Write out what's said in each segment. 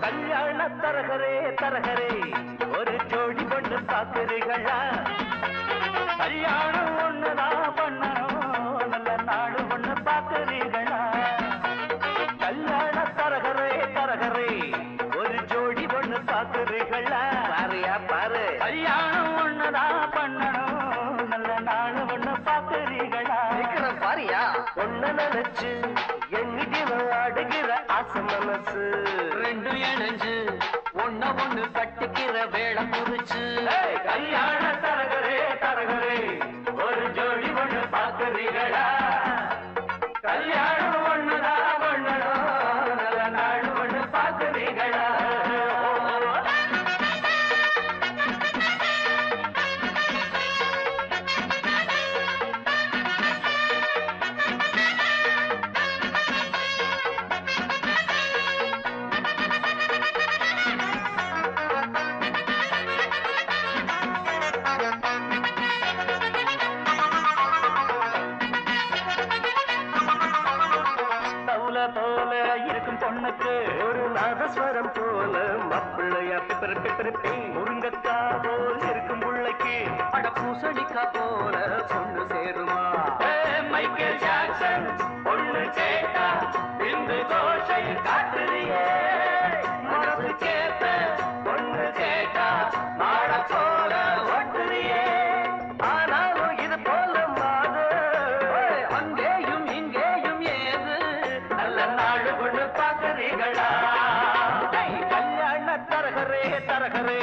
கல்யாண தரகரே தரகரே ஒரு ஜோடி பொண்ணு பாக்குறீங்களா? கல்யாணம் ஒண்ணுதான் பண்ணணும், நல்ல நாடு ஒண்ணு பாக்குறீங்களா? கல்யாண தரகரே தரகரே ஒரு ஜோடி பொண்ணு பாக்குறீங்களா? பாரியா பாரு, கல்யாணம் ஒண்ணுதான் பண்ணணும், நல்ல நாடு ஒண்ணு பாக்குறீங்களா? பாரியா ஒண்ணு நினைச்சு எண்ணிட்டு ஆடுகிற ஆசை மனசு ரெண்டு இணைஞ்சு ஒண்ணு கட்டிக்கிற வேலை குறிச்சு. கல்யாண தரகரே தரகரே ஒரு ஜோடி ஒண்ணு பாக்குறீங்களா? கல்யாணம் ஒண்ணுதான் பண்ணணும், நல்ல நாடு ஒண்ணு பாக்குறீங்களா? போல இருக்கும் பொண்ணுக்கு ஒரு நாதஸ்வரம் போல மாப்பிள்ளையா பிப்பி முருங்கக்கா போல் இருக்கும் பிள்ளைக்கு அட பூசணிக்கா போல பொண்ணு சேருமா? மைக்கேல் ஜாக்சன் பொண்ணு கேட்டா இந்த கோஷை காட்டுறியே, மனசு கேட்ட பொண்ணு கேட்டா மாட போல ஓட்டுறியே. ஆனாலும் இது போல மாது அங்கேயும் இங்கேயும் ஏது நல்ல நாடு கொண்டு பாக்குறீங்களா? கல்யாண தரகரே தரகரே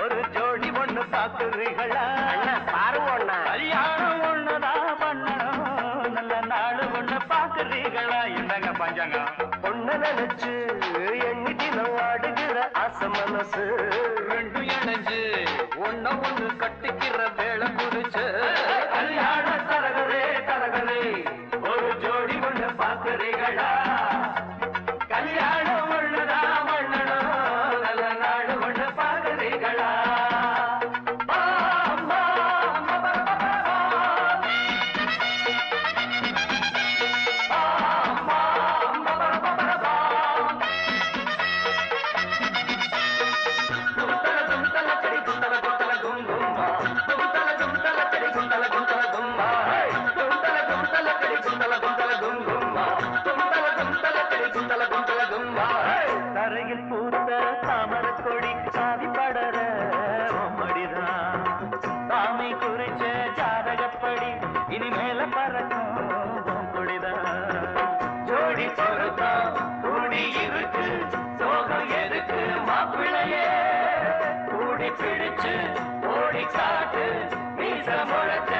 ஒரு ஜோடி ஒண்ணு பாக்குறீங்களா? பாரு ஒண்ணா கல்யாணம் ஒண்ணுதான் பண்ணணும், நல்ல நாடு ஒண்ணு பாக்குறீங்களா? என்னங்க பஞ்சாங்க பொண்ணு நினைச்சு எண்ணிட்டு ஆடுகிற ஆசை மனசு ரெண்டு இணைஞ்சு ஒண்ணு கட்டிக்கிற வேலை குறிச்சு. கல்யாண தரகரே தரகரே ஒரு ஜோடி ஒண்ணு பாக்குறீங்களா? கல்யாணம் ஒண்ணுதான் பண்ணணும், நல்ல நாடு ஒண்ணு பாக்குறீங்களா? தரையில் பூத்த தாமர கொடி சாதி படர மடிதான் சாமி குறிச்ச ஜாதகப்படி இனிமேல பறக்கும் கொடிதான். ஜோடி பொருத்தம் கூடி இருக்கு, சோகம் எதுக்கு மாப்பிள்ளையே? கூடி பிடிச்சு ஓடி காட்டு மீச முளைச்ச